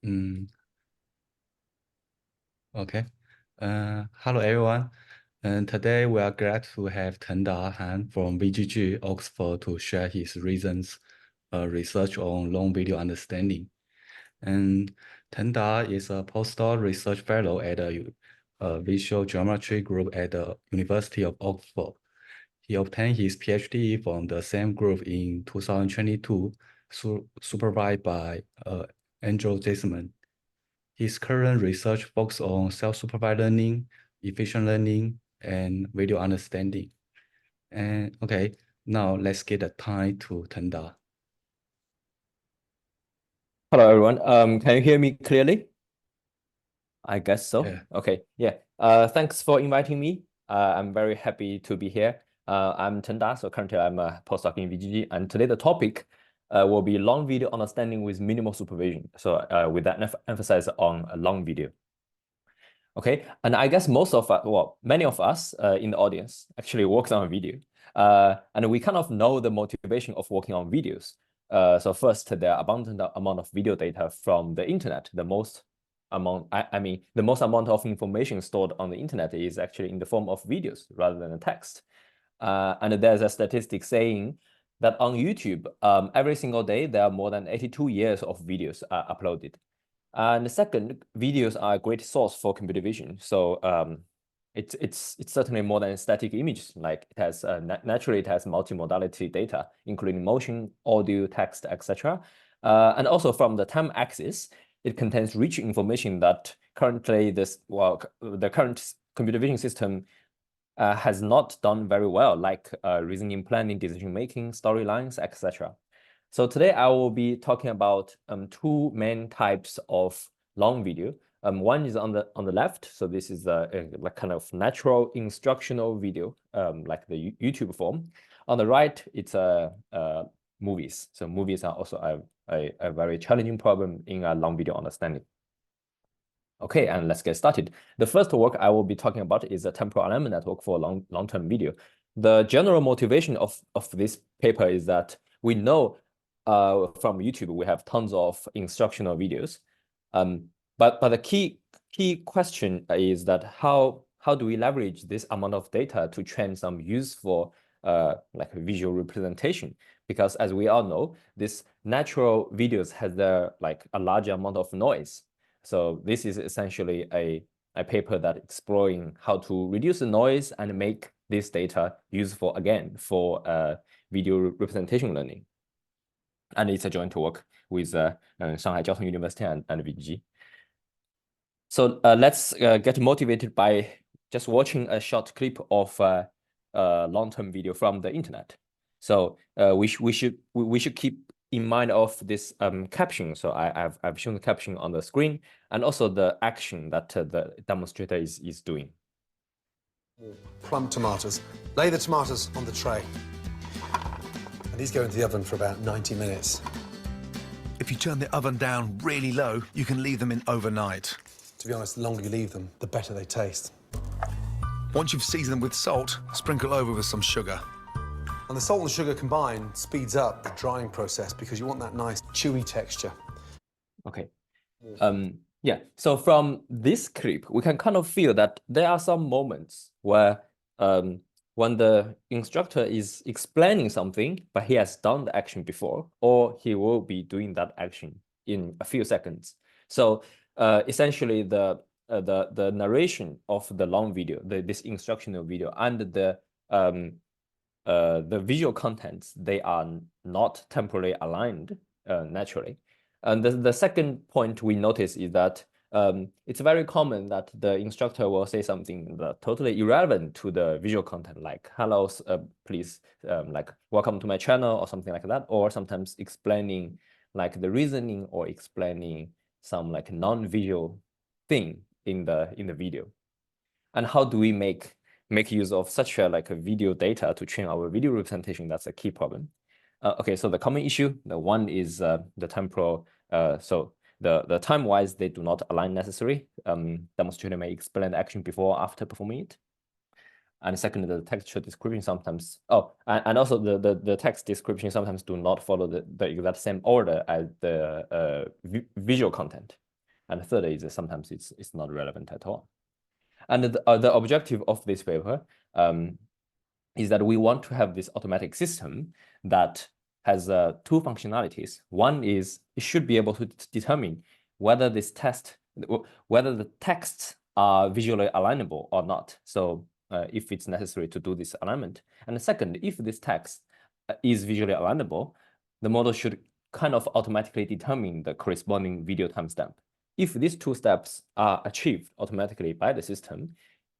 Mm, okay. Hello everyone. And today we are glad to have Tengda Han from VGG Oxford to share his recent research on long video understanding. And Tengda is a postdoc research fellow at the Visual Geometry Group at the University of Oxford. He obtained his PhD from the same group in 2022, supervised by Andrew Zisserman. His current research focuses on self-supervised learning, efficient learning, and video understanding. And okay, now let's get the time to Tengda. Hello, everyone. Can you hear me clearly? I guess so. Yeah. Okay. Yeah. Thanks for inviting me. I'm very happy to be here. I'm Tengda, so currently I'm a postdoc in VGG, and today the topic will be long video understanding with minimal supervision. So with that emphasis on a long video. Okay, and I guess most of well, many of us in the audience actually works on video, and we kind of know the motivation of working on videos. So first, there are abundant amount of video data from the internet. The most amount, the most amount of information stored on the internet is actually in the form of videos rather than text. And there's a statistic saying that on YouTube, every single day there are more than 82 years of videos uploaded. And the second, videos are a great source for computer vision. So it's certainly more than static images. Like it has naturally it has multimodality data, including motion, audio, text, etc. And also from the time axis, it contains rich information that currently the current computer vision system has not done very well, like reasoning, planning, decision making, storylines, etc. So today I will be talking about two main types of long video. One is on the left, so this is a like kind of natural instructional video, like the YouTube form. On the right, it's movies. So movies are also a very challenging problem in a long video understanding. Okay, and let's get started. The first work I will be talking about is a temporal alignment network for long-term video. The general motivation of this paper is that we know from YouTube we have tons of instructional videos, but the key question is that how do we leverage this amount of data to train some useful like visual representation? Because as we all know, this natural videos has like a large amount of noise. So this is essentially a paper that exploring how to reduce the noise and make this data useful again for video representation learning. And it's a joint work with Shanghai Jiao Tong University and VGG. So let's get motivated by just watching a short clip of long-term video from the internet. So we should keep in mind of this caption. So I've shown the caption on the screen and also the action that the demonstrator is doing. Plum tomatoes. Lay the tomatoes on the tray. And these go into the oven for about 90 minutes. If you turn the oven down really low, you can leave them in overnight. To be honest, the longer you leave them, the better they taste. Once you've seasoned them with salt, sprinkle over with some sugar. And the salt and sugar combined speeds up the drying process because you want that nice chewy texture. Okay. Yeah, so from this clip, we can kind of feel that there are some moments where when the instructor is explaining something, but he has done the action before, or he will be doing that action in a few seconds. So essentially the narration of the long video, this instructional video, and the visual contents, they are not temporally aligned naturally. And the second point we notice is that it's very common that the instructor will say something that totally irrelevant to the visual content, like hello, please, like welcome to my channel or something like that, or sometimes explaining like the reasoning or explaining some like non-visual thing in the video. And how do we make use of such a like a video data to train our video representation? That's a key problem. Okay, so the common issue, the one is the temporal. So the time-wise, they do not align necessarily. Demonstrator may explain the action before or after performing it. And second, the textual description sometimes, and also the text description sometimes do not follow the exact same order as the visual content. And the third is sometimes it's not relevant at all. And the objective of this paper is that we want to have this automatic system that has two functionalities. One is it should be able to determine whether the texts are visually alignable or not. So if it's necessary to do this alignment. And the second, if this text is visually alignable, the model should kind of automatically determine the corresponding video timestamp. If these two steps are achieved automatically by the system,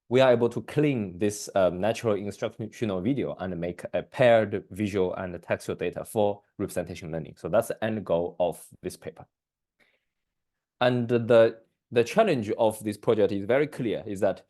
we are able to clean this natural instructional video and make a paired visual and textual data for representation learning. So that's the end goal of this paper. And the challenge of this project is very clear, is that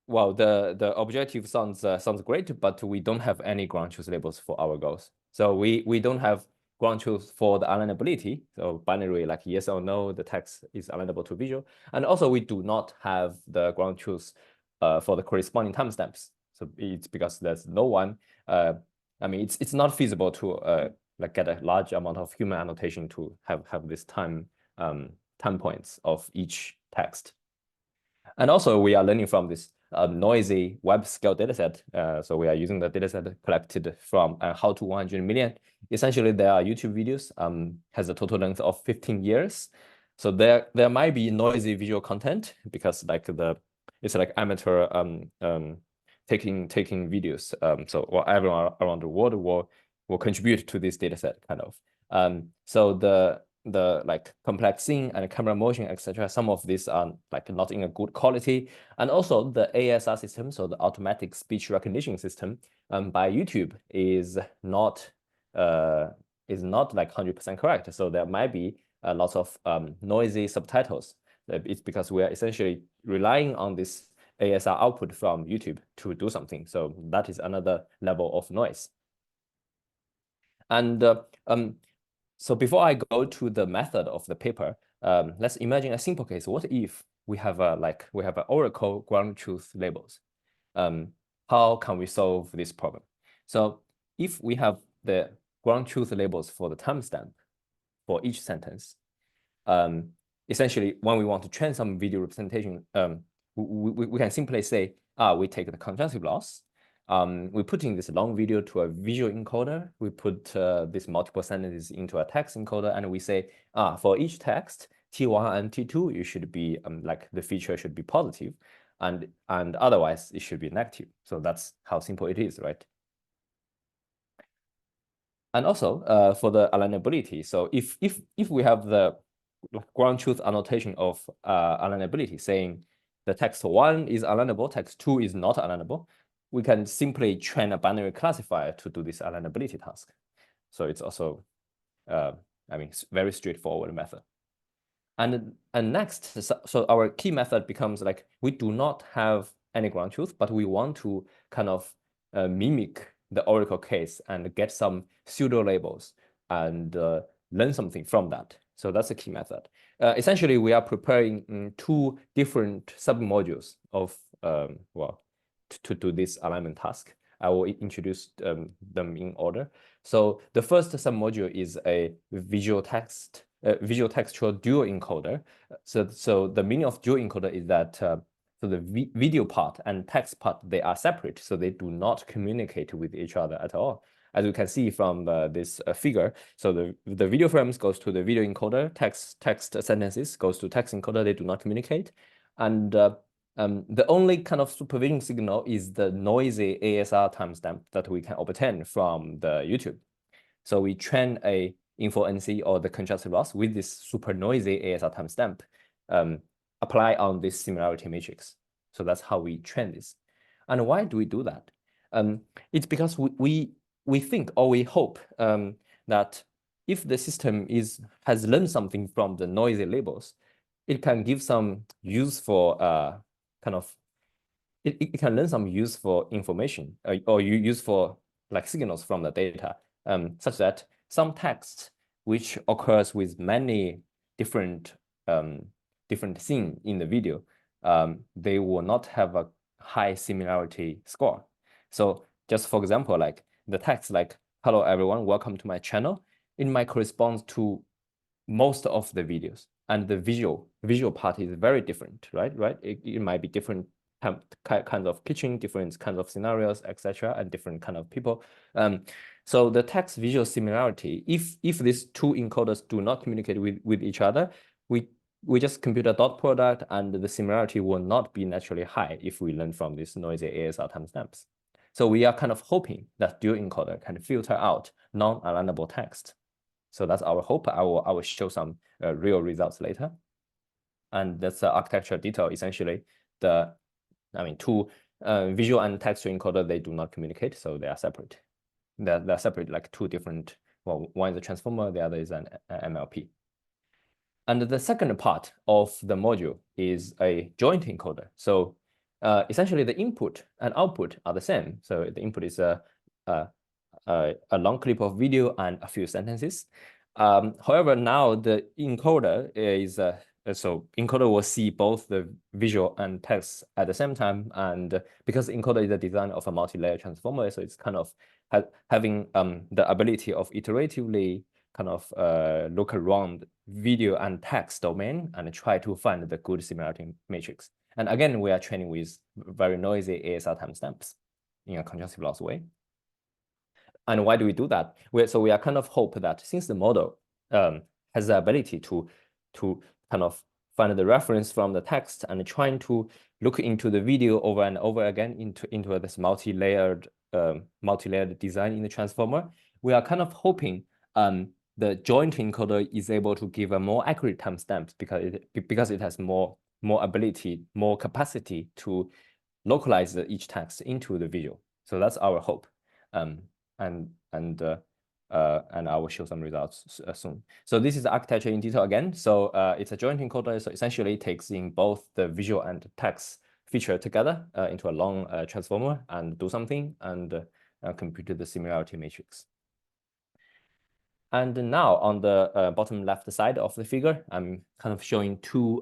well, the objective sounds great, but we don't have any ground truth labels for our goals. So we don't have ground truth for the alignability, so binary like yes or no, the text is alignable to visual. And also we do not have the ground truth for the corresponding timestamps. So it's because there's no one, I mean, it's not feasible to like get a large amount of human annotation to have this time points of each text. And also we are learning from this noisy web scale dataset. So we are using the dataset collected from how to 100 million. Essentially, there are YouTube videos, has a total length of 15 years. So there might be noisy visual content because like it's like amateur taking videos. So well, everyone around the world will contribute to this dataset kind of. So the like complex scene and camera motion, etc. Some of these are like not in a good quality. And also the ASR system, so the automatic speech recognition system by YouTube is not like 100% correct. So there might be lots of noisy subtitles. It's because we are essentially relying on this ASR output from YouTube to do something. So that is another level of noise. And so before I go to the method of the paper, let's imagine a simple case. What if we have we have Oracle ground truth labels? How can we solve this problem? So if we have the ground truth labels for the timestamp for each sentence, essentially when we want to train some video representation, we can simply say, we take the conjunctive loss. We put in this long video to a visual encoder. We put these multiple sentences into a text encoder, and we say, for each text, T1 and T2, you should be like the feature should be positive, and otherwise it should be negative. So that's how simple it is, right? And also for the alignability. So if we have the ground truth annotation of alignability saying the text 1 is alignable, text 2 is not alignable, we can simply train a binary classifier to do this alignability task. So it's also, I mean, very straightforward method. And next, so our key method becomes like, we do not have any ground truth, but we want to kind of mimic the Oracle case and get some pseudo labels and learn something from that. So that's a key method. Essentially, we are preparing two different sub-modules of, well, to do this alignment task. I will introduce them in order. So the first submodule is a visual textual dual encoder. So the meaning of dual encoder is that so the video part and text part, they are separate, so they do not communicate with each other at all. As you can see from this figure, so the video frames goes to the video encoder, text sentences goes to text encoder, they do not communicate. And the only kind of supervision signal is the noisy ASR timestamp that we can obtain from the YouTube. So we train a info-NC or the conjunctive loss with this super noisy ASR timestamp, apply on this similarity matrix. So that's how we train this. And why do we do that? It's because we think or we hope that if the system has learned something from the noisy labels, it can give some useful kind of, it can learn some useful information or useful like signals from the data, such that some text which occurs with many different scenes in the video, they will not have a high similarity score. So just for example, like the text like, hello everyone, welcome to my channel, it might correspond to most of the videos. and the visual part is very different, right? It might be different kinds of kitchen, different kinds of scenarios, etc., and different kind of people. So the text visual similarity, if these two encoders do not communicate with each other, we just compute a dot product, and the similarity will not be naturally high if we learn from these noisy ASR timestamps. So we are kind of hoping that dual encoder can filter out non-alignable text. So that's our hope. I will show some real results later. And that's the architecture detail. Essentially, two visual and textual encoder, they do not communicate, so they are separate. They're separate, like two different. Well, one is a transformer, the other is an MLP. And the second part of the module is a joint encoder. So essentially, the input and output are the same. So the input is a long clip of video and a few sentences. However, now the encoder is so encoder will see both the visual and text at the same time, and because encoder is the design of a multi-layer transformer, so it's kind of having the ability of iteratively kind of look around video and text domain and try to find the good similarity matrix. And again, we are training with very noisy ASR timestamps in a conjunctive loss way. And why do we do that? So we are kind of hope that since the model has the ability to kind of find the reference from the text and trying to look into the video over and over again into this multi-layered design in the transformer, we are kind of hoping the joint encoder is able to give a more accurate timestamps because it has more ability, more capacity to localize each text into the visual. So that's our hope. And I will show some results soon. So this is the architecture in detail again. So it's a joint encoder. So essentially it takes in both the visual and text feature together into a long transformer and do something and compute the similarity matrix. And now on the bottom left side of the figure, I'm kind of showing two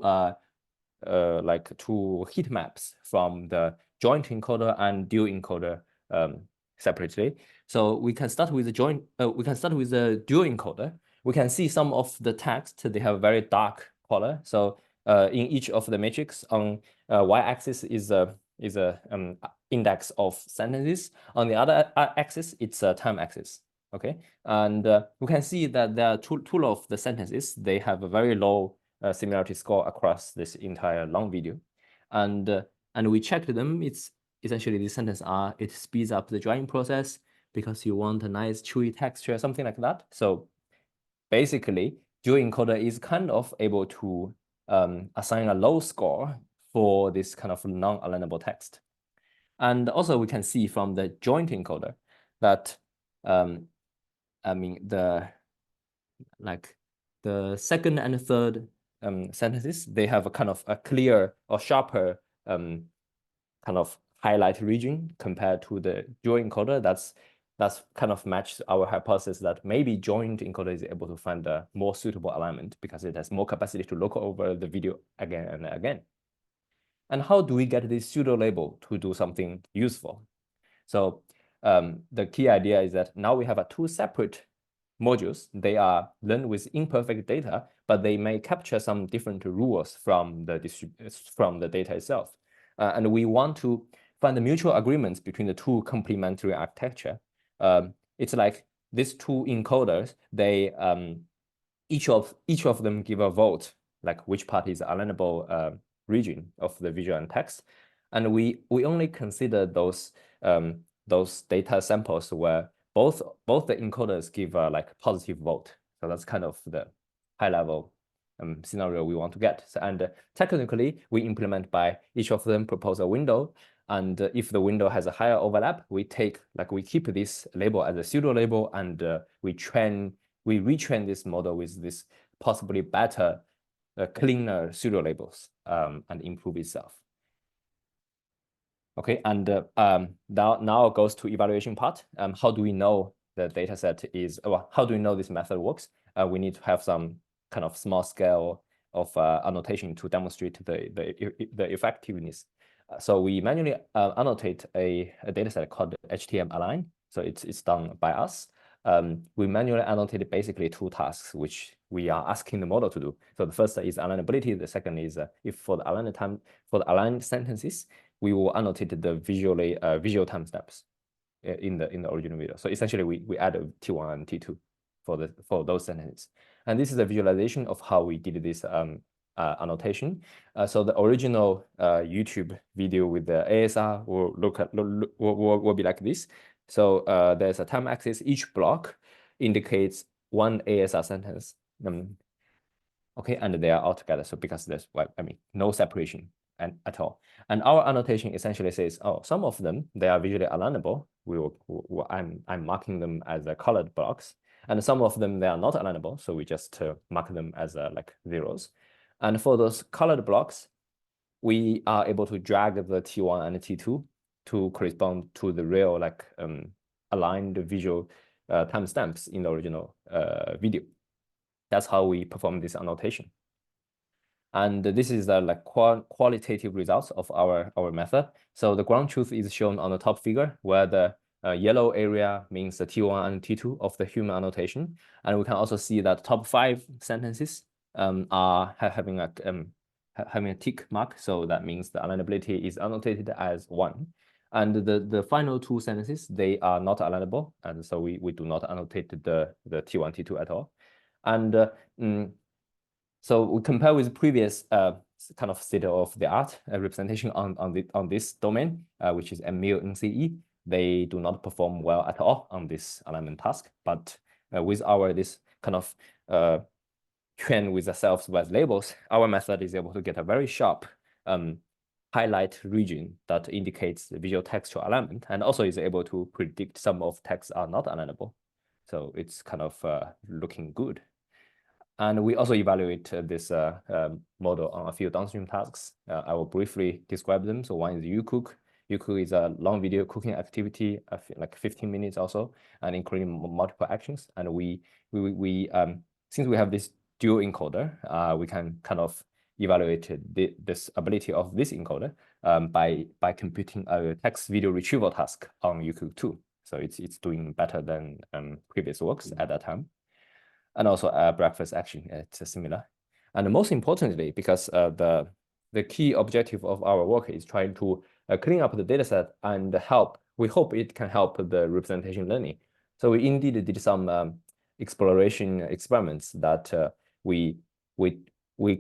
heat maps from the joint encoder and dual encoder separately. So we can start with the dual encoder. We can see some of the text, they have a very dark color. So in each of the matrix on y-axis is a index of sentences. On the other axis, it's a time axis. Okay, and we can see that there are two of the sentences. They have a very low similarity score across this entire long video, and we checked them. It's essentially these sentences it speeds up the drying process because you want a nice chewy texture, something like that. So basically, dual encoder is kind of able to assign a low score for this kind of non-alignable text, and also we can see from the joint encoder that the second and third sentences, they have a kind of a clear or sharper kind of highlight region compared to the dual encoder. That's kind of matched our hypothesis that maybe joint encoder is able to find a more suitable alignment because it has more capacity to look over the video again and again. And how do we get this pseudo label to do something useful? So the key idea is that now we have two separate modules. They are learned with imperfect data, but they may capture some different rules from the data itself. And we want to find the mutual agreements between the two complementary architecture. It's like these two encoders, they each of them give a vote, like which part is alignable region of the visual and text. And we only consider those data samples where both the encoders give a positive vote. So that's kind of the high level scenario we want to get. So, and technically we implement by each of them propose a window. And if the window has a higher overlap, we keep this label as a pseudo label, and we retrain this model with this possibly better, cleaner pseudo labels and improve itself. Okay, and now goes to evaluation part. How do we know the data set is, well, how do we know this method works? We need to have some kind of small scale of annotation to demonstrate the effectiveness. So we manually annotate a data set called HTM align. So it's done by us. We manually annotated basically two tasks, which we are asking the model to do. So the first is alignability. The second is if for the aligned sentences, we will annotate the visual timestamps in the original video. So essentially, we add a T1 and T2 for those sentences. And this is a visualization of how we did this annotation. So the original YouTube video with the ASR will be like this. So there's a time axis. Each block indicates one ASR sentence. Okay, and they are all together. So because there's, well, I mean, no separation at all. And our annotation essentially says, oh, some of them, they are visually alignable. I'm marking them as colored blocks. And some of them, they are not alignable. So we just mark them as like zeros. And for those colored blocks, we are able to drag the T1 and T2 to correspond to the real like aligned visual timestamps in the original video. That's how we perform this annotation. And this is the like qualitative results of our method. So the ground truth is shown on the top figure, where the yellow area means the T1 and T2 of the human annotation. And we can also see that top 5 sentences are having a tick mark. So that means the alignability is annotated as 1. And the final 2 sentences, they are not alignable. And so we do not annotate the T1, T2 at all. And so we compare with previous kind of state of the art representation on this domain, which is MMIL NCE. They do not perform well at all on this alignment task. But with this kind of train with the self-supervised labels, our method is able to get a very sharp highlight region that indicates the visual textual alignment, and also is able to predict some of texts are not alignable. So it's kind of looking good. And we also evaluate this model on a few downstream tasks. I will briefly describe them. So one is uCook. uCook is a long video cooking activity, like 15 minutes also, and including multiple actions. And since we have this dual encoder, we can kind of evaluate this ability of this encoder by computing a text video retrieval task on uCook 2. So it's doing better than previous works at that time. And also breakfast action, it's similar. And most importantly, because the key objective of our work is trying to clean up the dataset and we hope it can help the representation learning. So we indeed did some exploration experiments that we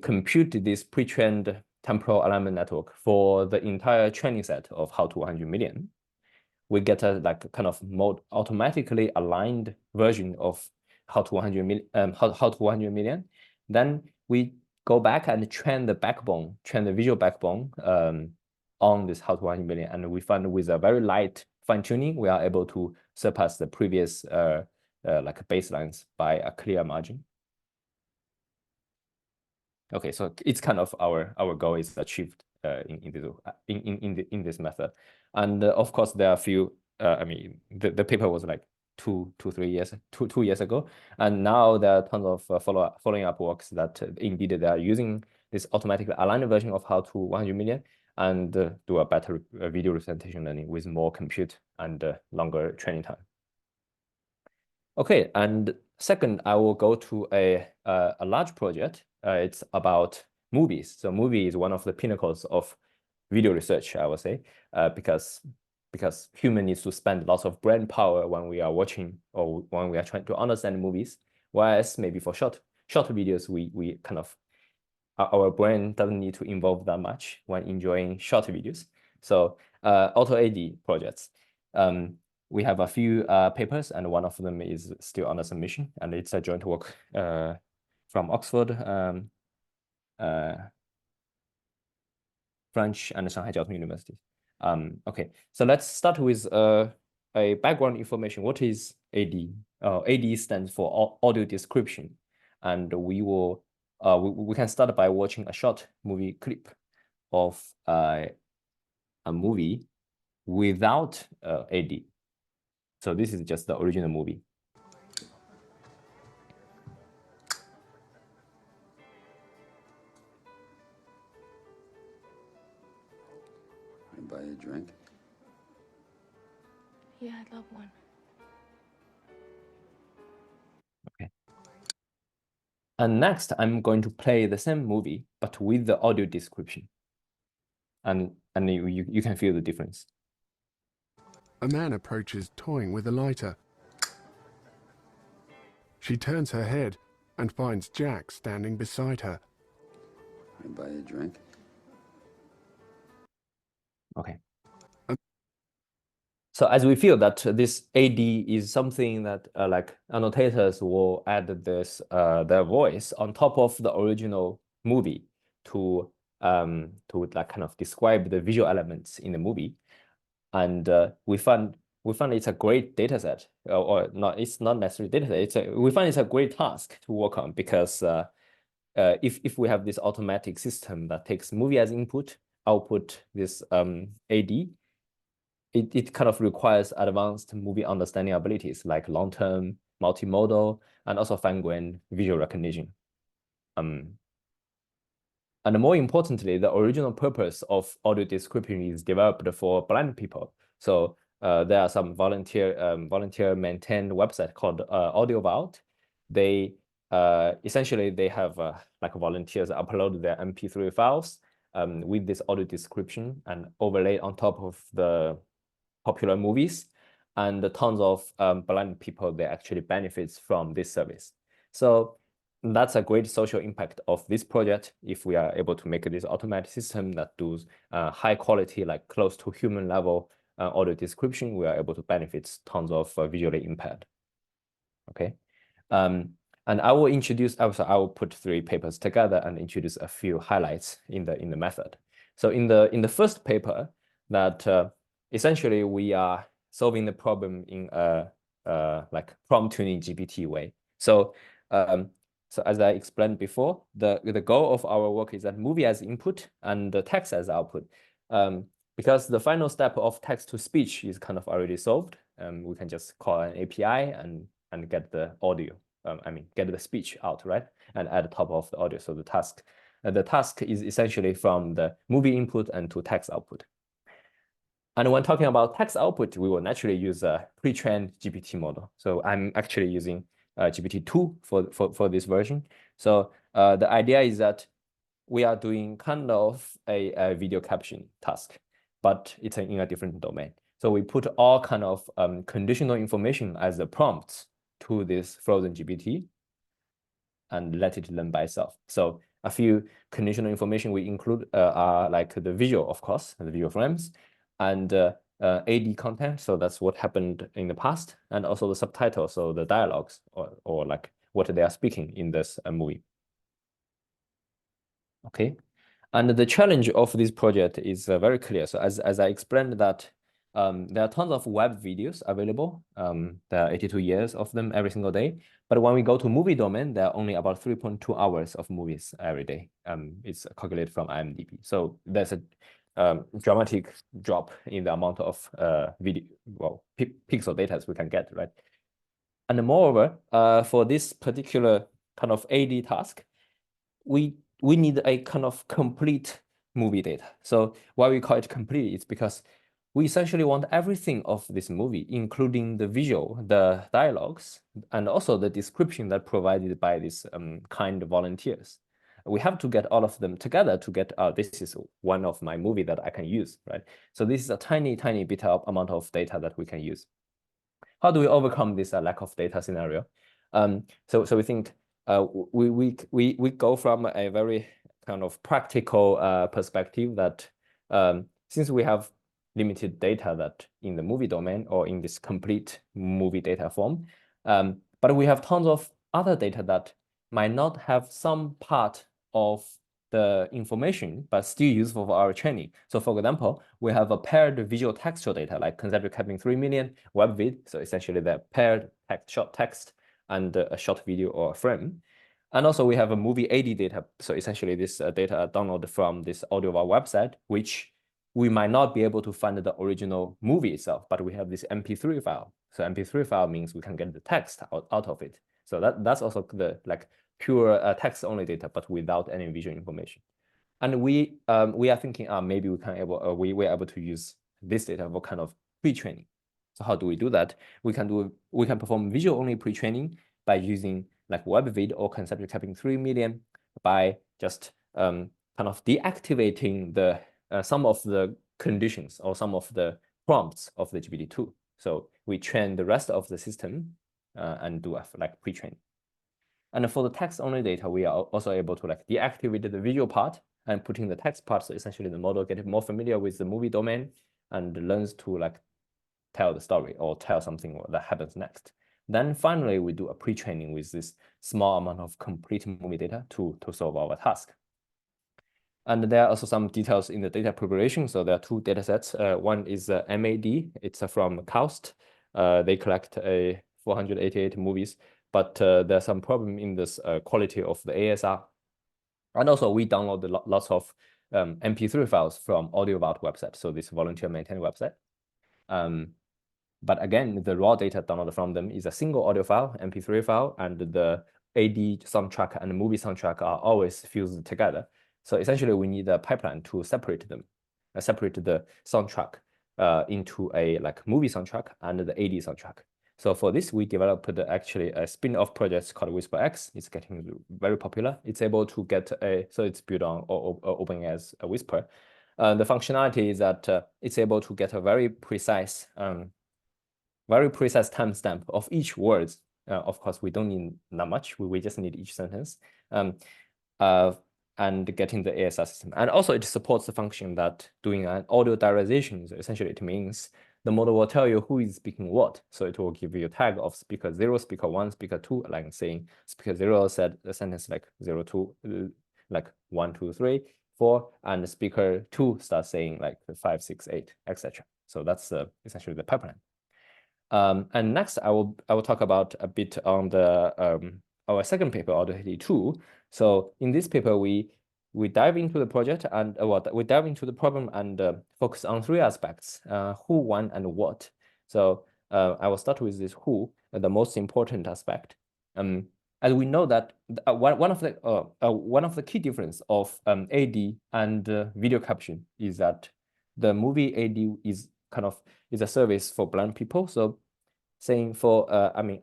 compute this pre-trained temporal alignment network for the entire training set of how to 100 million. We get a like kind of automatically aligned version of how to 100 million, how to 100 million. Then we go back and train the visual backbone on this how to 100 million. And we find with a very light fine tuning, we are able to surpass the previous like baselines by a clear margin. Okay, so it's kind of our goal is achieved in this method. And of course, there are a few, I mean, the paper was like two years ago. And now there are tons of following up works that indeed they are using this automatically aligned version of how to 100 million and do a better video representation learning with more compute and longer training time. Okay, and second, I will go to a large project. It's about movies. So movie is one of the pinnacles of video research, I would say, because human needs to spend lots of brain power when we are watching or when we are trying to understand movies. Whereas maybe for short videos, we kind of, our brain doesn't need to involve that much when enjoying short videos. So auto AD projects. We have a few papers, and one of them is still under submission, and it's a joint work from Oxford, French, and Shanghai Jiao Tong University. Okay, so let's start with a background information. What is AD? AD stands for audio description, and we can start by watching a short movie clip of a movie without AD. So this is just the original movie. I buy you a drink? Yeah, I'd love one. Okay. And next, I'm going to play the same movie, but with the audio description. And you can feel the difference. A man approaches, toying with a lighter. She turns her head and finds Jack standing beside her. I buy you a drink? Okay. So as we feel that this AD is something that like annotators will add this their voice on top of the original movie to like kind of describe the visual elements in the movie, and we find it's a great data set, or not, it's not necessarily data set. We find it's a great task to work on, because if we have this automatic system that takes movie as input, output this AD, it kind of requires advanced movie understanding abilities like long-term, multimodal, and also fine-grained visual recognition. And more importantly, the original purpose of audio description is developed for blind people. So there are some volunteer maintained website called Audio Vault. They essentially they have like volunteers upload their MP3 files with this audio description and overlay on top of the popular movies, and the tons of blind people that actually benefits from this service. So that's a great social impact of this project. If we are able to make this automatic system that does high quality, like close to human level audio description, we are able to benefit tons of visually impaired. Okay. And I will introduce, also I will put 3 papers together and introduce a few highlights in the method. So in the first paper, that essentially we are solving the problem in a like prompt tuning GPT way. So so as I explained before, the goal of our work is that movie as input and the text as output. Because the final step of text to speech is kind of already solved, we can just call an API and get the audio. I mean, get the speech out, right? And add top of the audio. So the task is essentially from the movie input and to text output. And when talking about text output, we will naturally use a pre-trained GPT model. So I'm actually using GPT-2 for this version. So the idea is that we are doing kind of a video caption task, but it's in a different domain. So we put all kind of conditional information as the prompts to this frozen GPT and let it learn by itself. So a few conditional information we include are like the visual, of course, the visual frames, and AD content. So that's what happened in the past, and also the subtitles, so the dialogues or like what they are speaking in this movie. Okay, and the challenge of this project is very clear. So as I explained that there are tons of web videos available. There are 82 years of them every single day. But when we go to movie domain, there are only about 3.2 hours of movies every day. It's calculated from IMDb. So there's a dramatic drop in the amount of pixel data we can get, right? And moreover, for this particular kind of AD task, we need a kind of complete movie data. So why we call it complete is because we essentially want everything of this movie, including the visual, the dialogues, and also the description that provided by these kind volunteers. We have to get all of them together to get, this is one of my movie that I can use, right? So this is a tiny bit of amount of data that we can use. How do we overcome this lack of data scenario? So we think we go from a very kind of practical perspective that since we have limited data that in the movie domain or in this complete movie data form, but we have tons of other data that might not have some part of the information, but still useful for our training. So for example, we have a paired visual textual data, like conceptual capping 3 million web vid. So essentially the paired text, short text and a short video or a frame. And also we have a movie AD data. So essentially this data are downloaded from this audio website, which we might not be able to find the original movie itself, but we have this MP3 file. So MP3 file means we can get the text out of it. So that's also the like pure text only data, but without any visual information. And we are thinking maybe we are able to use this data for kind of pre-training. So how do we do that? We can perform visual only pre-training by using like web vid or conceptual capping 3 million by just kind of deactivating the some of the conditions or some of the prompts of the GPT-2. So we train the rest of the system and do like pre-train. And for the text-only data, we are also able to like deactivate the visual part and put in the text part. So essentially the model gets more familiar with the movie domain and learns to like tell the story or tell something that happens next. Then finally, we do a pre-training with this small amount of complete movie data to solve our task. And there are also some details in the data preparation. So there are two data sets. One is MAD. It's from KAUST. They collect 488 movies, but there's some problem in this quality of the ASR. And also we download lots of MP3 files from Audio Vault website. So this volunteer maintained website. But again, the raw data downloaded from them is a single audio file, MP3 file, and the AD soundtrack and the movie soundtrack are always fused together. So essentially, we need a pipeline to separate them, separate the soundtrack into a like movie soundtrack and the AD soundtrack. So for this, we developed actually a spin-off project called WhisperX. It's getting very popular. It's able to get so it's built on OpenAI's Whisper. The functionality is that it's able to get a very precise timestamp of each word. Of course, we don't need that much. We just need each sentence. And getting the ASR system. And also it supports the function that doing an audio diarization. So essentially it means the model will tell you who is speaking what. So it will give you a tag of speaker 0, speaker 1, speaker 2, like saying speaker 0 said the sentence like 0, 2, like 1, 2, 3, 4, and speaker 2 starts saying like 5, 6, 8, etc. So that's essentially the pipeline. And next I will talk about a bit on the our second paper, Audacity 2. So in this paper, we dive into the project and we dive into the problem and focus on 3 aspects: who, when, and what. So I will start with this who, the most important aspect. And we know that one of the key difference of AD and video caption is that the movie AD is a service for blind people. So saying for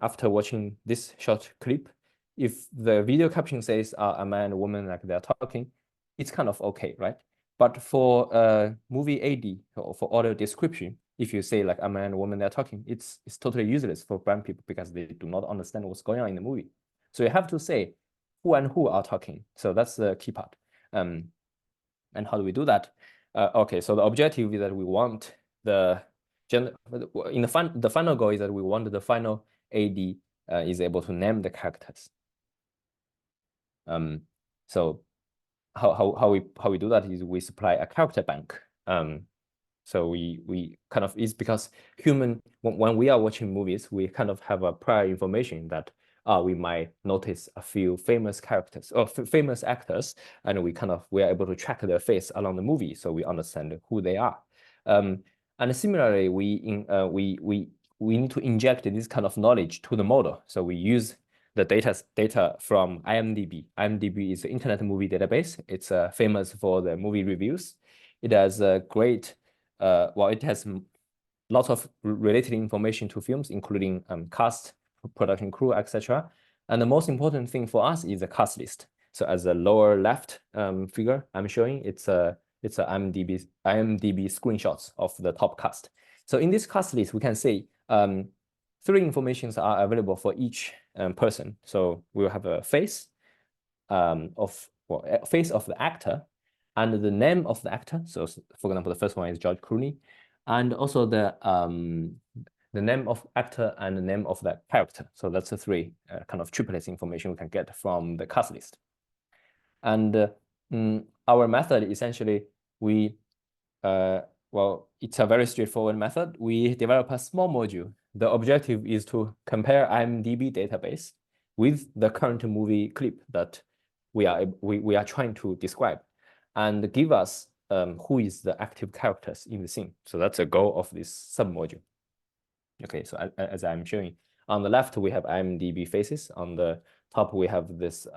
after watching this short clip, if the video caption says a man and woman like they're talking, it's kind of okay, right? But for movie AD or for audio description, if you say like a man and woman they're talking, it's totally useless for blind people because they do not understand what's going on in the movie. So you have to say who and who are talking. So that's the key part. And how do we do that? Okay, so the objective is that we want the final goal is that we want the final AD is able to name the characters. So how we do that is we supply a character bank. So we kind of, it's because when we are watching movies, we kind of have a prior information that we might notice a few famous characters or famous actors, and we are able to track their face along the movie, so we understand who they are. And similarly, we need to inject this kind of knowledge to the model. So we use the data from IMDb. IMDb is the Internet Movie Database. It's famous for the movie reviews. It has a great, it has lots of related information to films, including cast, production crew, etc. And the most important thing for us is the cast list. So as a lower left figure I'm showing, it's a IMDb screenshots of the top cast. So in this cast list, we can say 3 informations are available for each person. So we'll have a face face of the actor and the name of the actor. So for example, the first one is George Clooney, and also the name of actor and the name of the character. So that's the 3 kind of triplets information we can get from the cast list. And our method essentially, it's a very straightforward method. We develop a small module. The objective is to compare IMDb database with the current movie clip that we are trying to describe, and give us who is the active characters in the scene. So that's the goal of this submodule. Okay, so as I'm showing, on the left we have IMDb faces. On the top we have this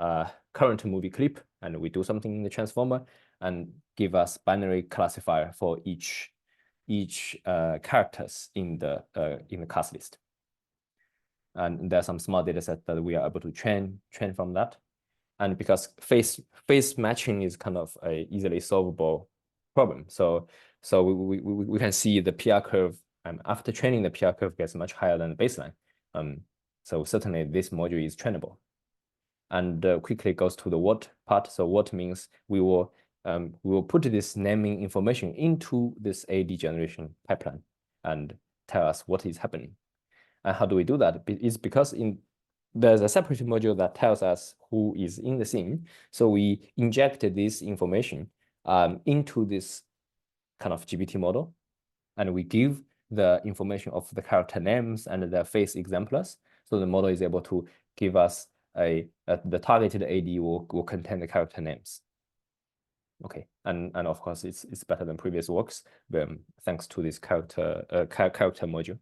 current movie clip, and we do something in the transformer and give us binary classifier for each characters in the cast list. And there's some small data set that we are able to train from that. And because face matching is kind of a easily solvable problem. So we can see the PR curve, after training, the PR curve gets much higher than the baseline. So certainly this module is trainable. And quickly goes to the what part. So what means we will put this naming information into this AD generation pipeline and tell us what is happening. And how do we do that? It's because there's a separate module that tells us who is in the scene. So we injected this information into this kind of GPT model, and we give the information of the character names and the face exemplars. So the model is able to give us the targeted AD will contain the character names. Okay, and of course it's better than previous works, thanks to this character module.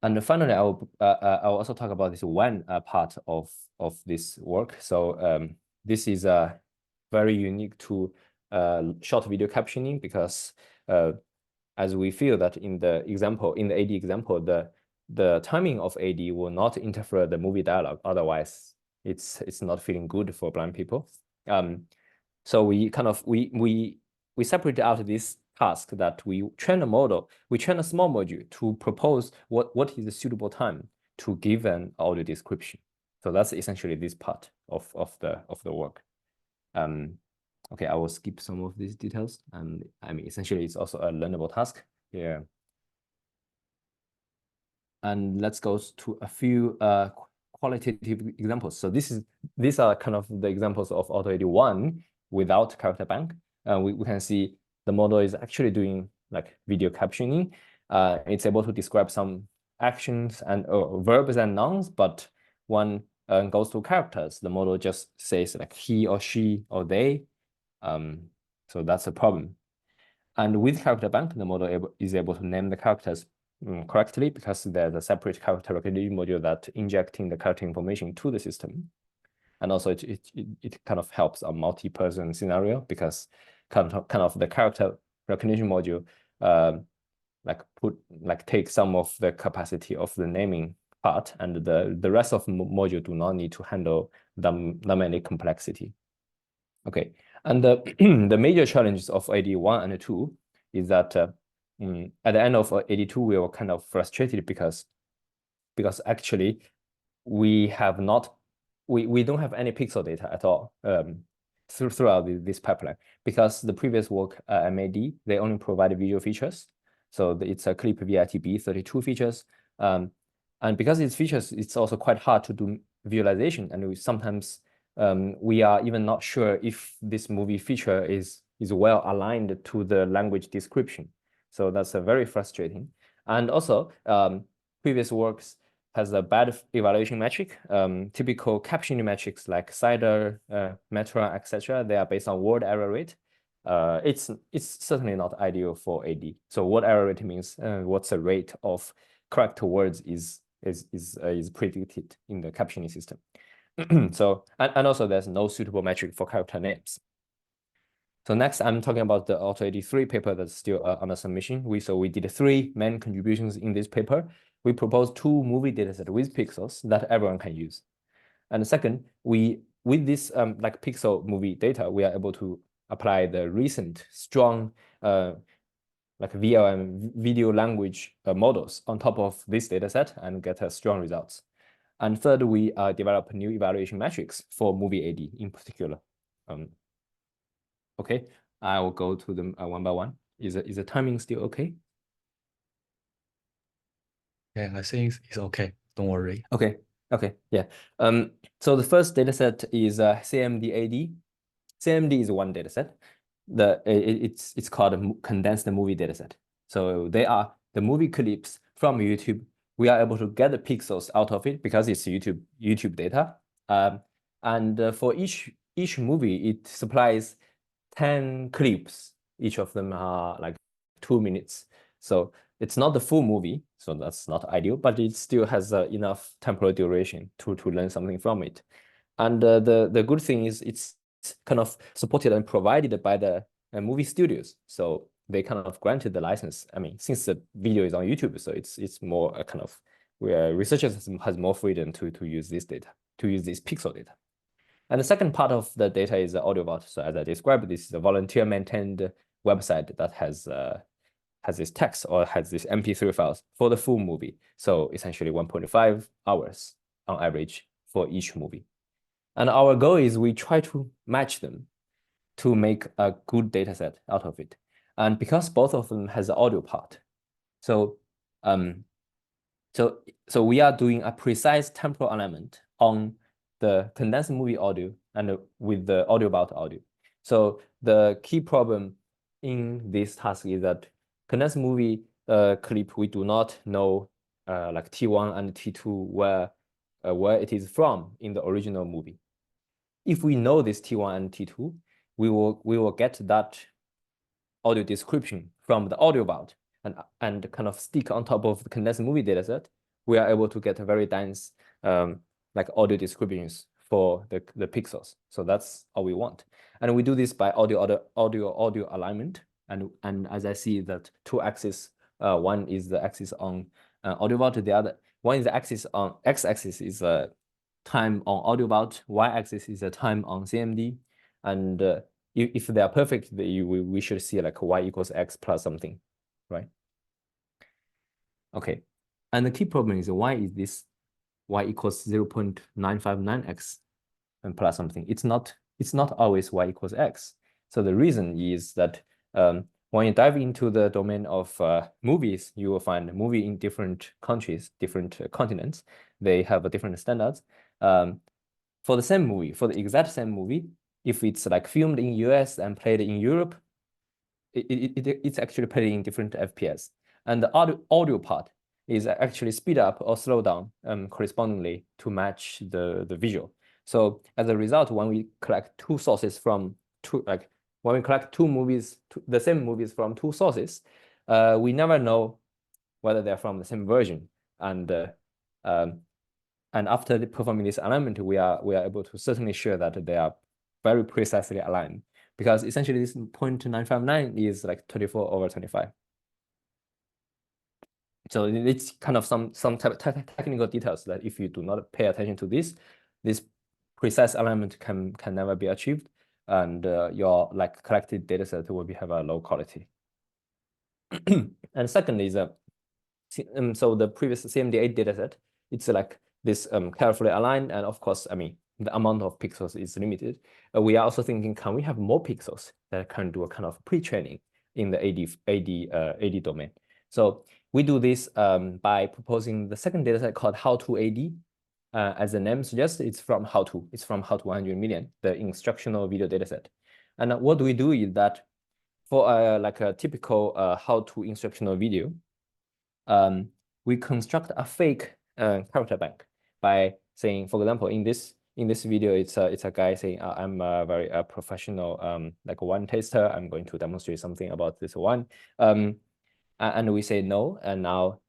And finally, I'll also talk about this one part of this work. So this is very unique to short video captioning, because as we feel that in the AD example, the timing of AD will not interfere the movie dialogue. Otherwise, it's not feeling good for blind people. So we kind of we separate out this task that we train a model. We train a small module to propose what is a suitable time to give an audio description. So that's essentially this part of the work. Okay, I will skip some of these details. And I mean, essentially, it's also a learnable task. Yeah. And let's go to a few qualitative examples. So these are kind of the examples of AutoAD1 without character bank. We can see the model is actually doing like video captioning. It's able to describe some actions and verbs and nouns, but when goes to characters, the model just says like he or she or they. So that's a problem. And with character bank, the model is able to name the characters correctly, because there's a separate character recognition module that injecting the character information to the system. And also it kind of helps a multi-person scenario, because kind of the character recognition module take some of the capacity of the naming part, and the rest of the module do not need to handle that many complexity. Okay, and the major challenges of AD1 and 2 is that at the end of AD2 we were kind of frustrated because actually we don't have any pixel data at all throughout this pipeline, because the previous work MAD, they only provide visual features. So it's a clip VITB 32 features, and because it's features, it's also quite hard to do visualization, and sometimes we are even not sure if this movie feature is well aligned to the language description. So that's very frustrating. And also, previous works has a bad evaluation metric. Typical captioning metrics like CIDR, METRA, etc. They are based on word error rate. It's certainly not ideal for AD. So word error rate means what's the rate of correct words is predicted in the captioning system. So and also there's no suitable metric for character names. So next, I'm talking about the AutoAD3 paper that's still under submission. We did 3 main contributions in this paper. We proposed 2 movie datasets with pixels that everyone can use. And second, with this like pixel movie data, we are able to apply the recent strong like VLM video language models on top of this dataset and get strong results. And third, we develop new evaluation metrics for movie AD in particular. Okay, I will go to them one by one. Is the timing still okay? Yeah, I think it's okay. Don't worry. Okay, yeah. So the first dataset is CMD-AD. CMD is one dataset. It's called a condensed movie dataset. So they are the movie clips from YouTube. We are able to get the pixels out of it because it's YouTube data. And for each movie, it supplies 10 clips. Each of them are like 2 minutes. So it's not the full movie, so that's not ideal, but it still has enough temporal duration to learn something from it. And the good thing is it's kind of supported and provided by the movie studios. So they kind of granted the license. I mean, since the video is on YouTube, so it's more a kind of researchers has more freedom to use this data, to use this pixel data. And the second part of the data is the audio vault. So as I described, this is a volunteer-maintained website that has this text or has this MP3 files for the full movie. So essentially 1.5 hours on average for each movie. And our goal is we try to match them to make a good data set out of it. And because both of them has the audio part, so we are doing a precise temporal alignment on the condensed movie audio and with the audio vault audio. So the key problem in this task is that condensed movie clip, we do not know like T1 and T2 where it is from in the original movie. If we know this T1 and T2, we will get that audio description from the audio vault and kind of stick on top of the condensed movie dataset. We are able to get a very dense like audio descriptions for the pixels. So that's all we want. And we do this by audio alignment. And as I see that two axes, one is the axis on audio vault, the other one is the axis on x-axis is time on audio vault, y-axis is the time on CMD, and if they are perfect, we should see like y equals x plus something, right? Okay, and the key problem is why is this y equals 0.959x and plus something? It's not always y equals x. So the reason is that when you dive into the domain of movies, you will find a movie in different countries, different continents. They have different standards. For the same movie, for the exact same movie, if it's like filmed in US and played in Europe, it's actually played in different FPS. And the audio part is actually speed up or slow down correspondingly to match the visual. So as a result, when we collect two sources from when we collect two movies, the same movies from two sources, we never know whether they're from the same version. And after performing this alignment, we are able to certainly show that they are very precisely aligned, because essentially this 0.959 is like 24/25. So it's kind of some technical details that if you do not pay attention to this precise alignment can never be achieved, and your like collected data set will have a low quality. And second is so the previous CMD8 data set, it's like this carefully aligned, and of course, I mean, the amount of pixels is limited. We are also thinking, can we have more pixels that can do a kind of pre-training in the AD domain? So we do this by proposing the second dataset called How to AD. As the name suggests, it's from How to. It's from How to 100 million, the instructional video dataset. And what we do is that for like a typical How to instructional video, we construct a fake character bank by saying, for example, in this video, it's a guy saying, I'm a very professional like wine taster. I'm going to demonstrate something about this wine. And we say no, and now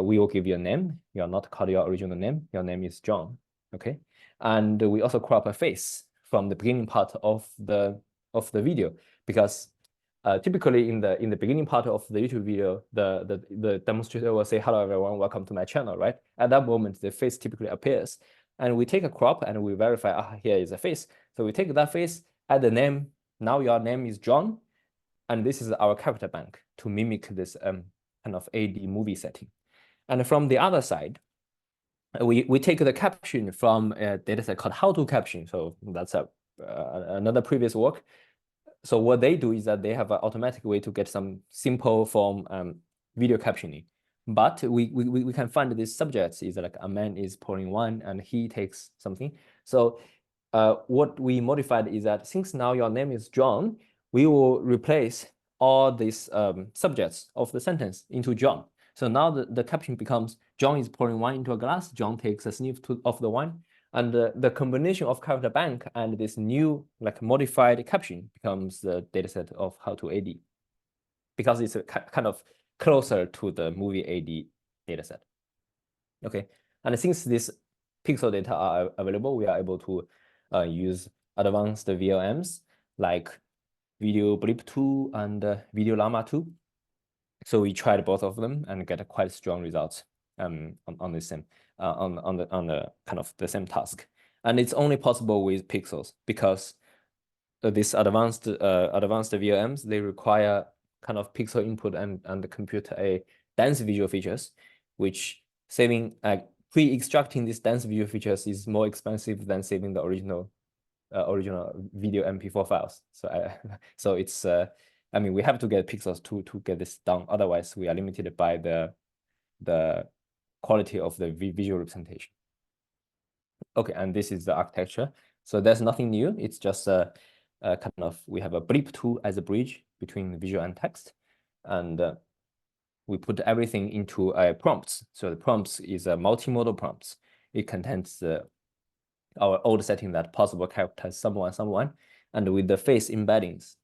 we will give you a name. You are not called your original name. Your name is John. Okay, and we also crop a face from the beginning part of the video, because typically in the beginning part of the YouTube video, the demonstrator will say, "Hello everyone, welcome to my channel." Right? At that moment, the face typically appears, and we take a crop and we verify, here is a face. So we take that face, add the name. Now your name is John, and this is our character bank to mimic this kind of AD movie setting. And from the other side, we take the caption from a dataset called How to Caption. So that's another previous work. So what they do is that they have an automatic way to get some simple form video captioning. But we can find these subjects is like a man is pouring wine and he takes something. So what we modified is that since now your name is John, we will replace all these subjects of the sentence into John. So now the caption becomes John is pouring wine into a glass. John takes a sniff of the wine. And the combination of character bank and this new like modified caption becomes the dataset of How to AD, because it's kind of closer to the movie AD dataset. Okay, and since these pixel data are available, we are able to use advanced VLMs like Video Blip 2 and Video Llama 2. So we tried both of them and get quite strong results. on the same on the kind of the same task, and it's only possible with pixels because these advanced VLMs, they require kind of pixel input and compute a dense visual features, which saving pre-extracting these dense visual features is more expensive than saving the original video MP4 files. So it's I mean, we have to get pixels to get this done. Otherwise, we are limited by the quality of the visual representation. Okay, and this is the architecture. So there's nothing new. It's just kind of, we have a blip tool as a bridge between visual and text, and we put everything into prompts. So the prompts is a multimodal prompts. It contains our old setting that possible characters someone, and with the face embeddings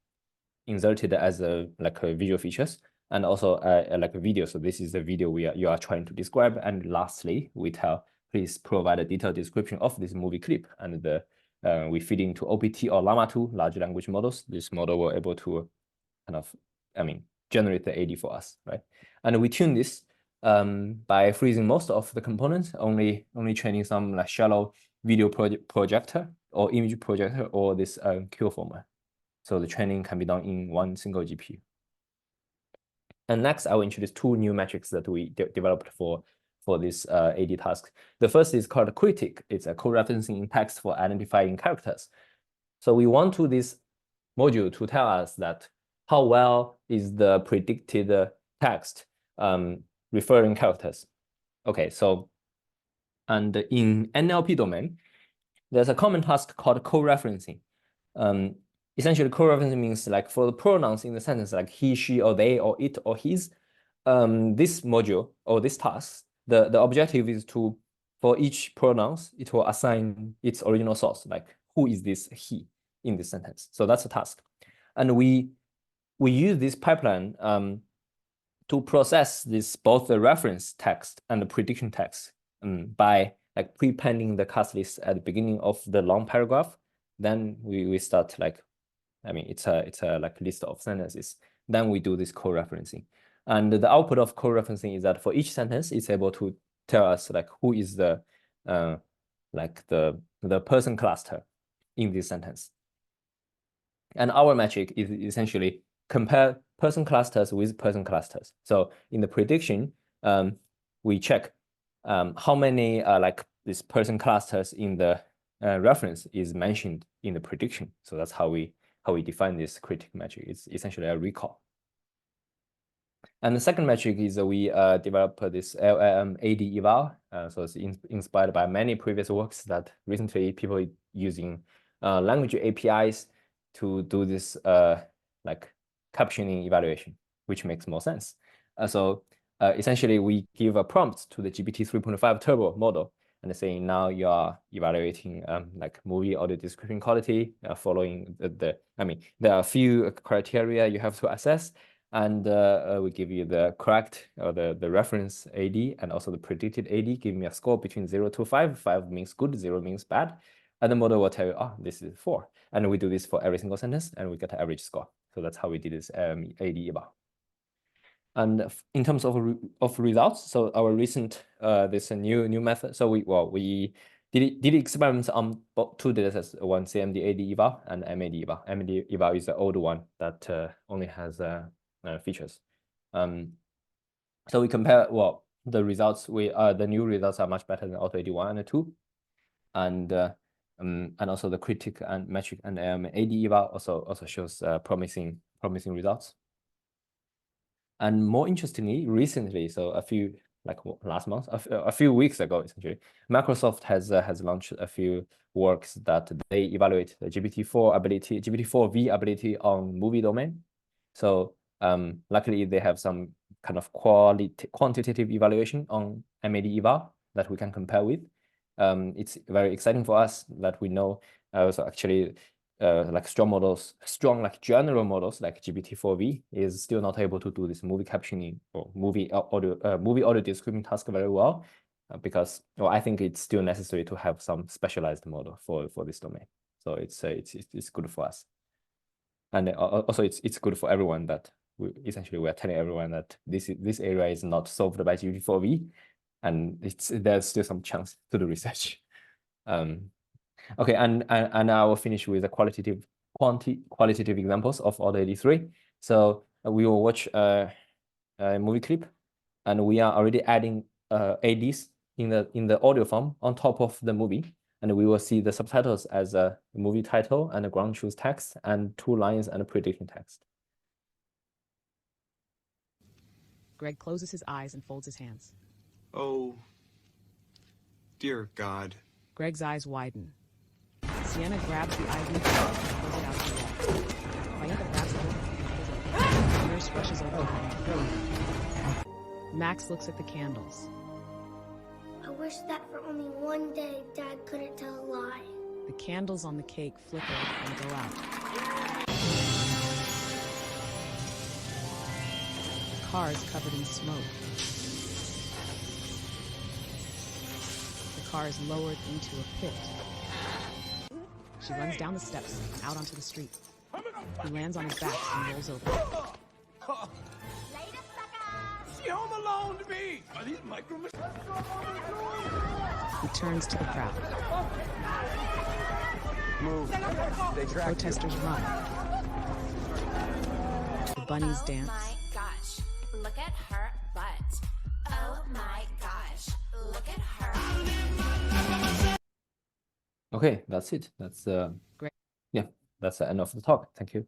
inserted as like visual features, and also like a video. So this is the video you are trying to describe. And lastly, we tell please provide a detailed description of this movie clip, and we feed into OPT or Llama 2 large language models. This model will able to kind of, I mean, generate the AD for us, right? And we tune this by freezing most of the components, only training some like shallow video projector or image projector or this Q format. So the training can be done in one single GPU. And next, I will introduce two new metrics that we developed for this AD task. The first is called critic. It's a co-referencing in text for identifying characters. So we want this module to tell us that how well is the predicted text referring characters. Okay, so, and in NLP domain, there's a common task called co-referencing. Essentially, co-referencing means like for the pronouns in the sentence, like he, she, or they, or it, or his, this module or this task, the objective is to, for each pronouns, it will assign its original source, like who is this he in this sentence. So that's a task. And we use this pipeline to process this both the reference text and the prediction text by like prepending the cast list at the beginning of the long paragraph. Then we start like, I mean, it's a like list of sentences. Then we do this co-referencing. And the output of co-referencing is that for each sentence, it's able to tell us like who is the like the person cluster in this sentence. And our metric is essentially compare person clusters with person clusters. So in the prediction, we check how many like this person clusters in the reference is mentioned in the prediction. So that's how we define this critic metric. It's essentially a recall. And the second metric is we developed this LLM AD eval. So it's inspired by many previous works that recently people using language APIs to do this like captioning evaluation, which makes more sense. So essentially, we give a prompt to the GPT 3.5 Turbo model and saying now you are evaluating like movie audio description quality following I mean, there are a few criteria you have to assess, and we give you the correct or the reference AD and also the predicted AD. Give me a score between 0 to 5. 5 means good, 0 means bad. And the model will tell you, oh, this is 4. And we do this for every single sentence, and we get an average score. So that's how we did this AD eval. And in terms of results, so our recent this new method. So we did experiments on two datasets, one CMD AD eval and MAD eval. MAD eval is the old one that only has features. So we compare the results. The new results are much better than Auto AD 1 and 2, and also the critic and metric and AD eval also shows promising results. And more interestingly, recently, so last month, a few weeks ago, essentially, Microsoft has launched a few works that they evaluate the GPT-4V ability on movie domain. So luckily, they have some kind of quantitative evaluation on MAD eval that we can compare with. It's very exciting for us that we know so actually like strong like general models like GPT-4V is still not able to do this movie captioning or movie audio description task very well because I think it's still necessary to have some specialized model for this domain. So it's good for us, and also it's good for everyone that we are telling everyone that this area is not solved by GPT-4V. and there's still some chance to do research. Okay, and I will finish with the qualitative examples of all the 83. So we will watch a movie clip, and we are already adding ADs in the audio form on top of the movie, and we will see the subtitles as a movie title and a ground truth text and 2 lines and a prediction text. Greg closes his eyes and folds his hands. Oh, dear God. Greg's eyes widen. Sienna grabs the IV and pulls it out of the wall. Valletta grabs the book. The nurse rushes over to her. Max looks at the candles. I wish that for only one day Dad couldn't tell a lie. The candles on the cake flicker and go out. The car is covered in smoke. The car is lowered into a pit. She runs down the steps and out onto the street. He lands on his back and rolls over. She home alone to me. Are these micro? He turns to the crowd. Move. The protesters run. The bunnies dance. Oh my gosh, look at her butt. Oh my gosh, look at her. Okay, that's it. That's Great. Yeah, that's the end of the talk. Thank you.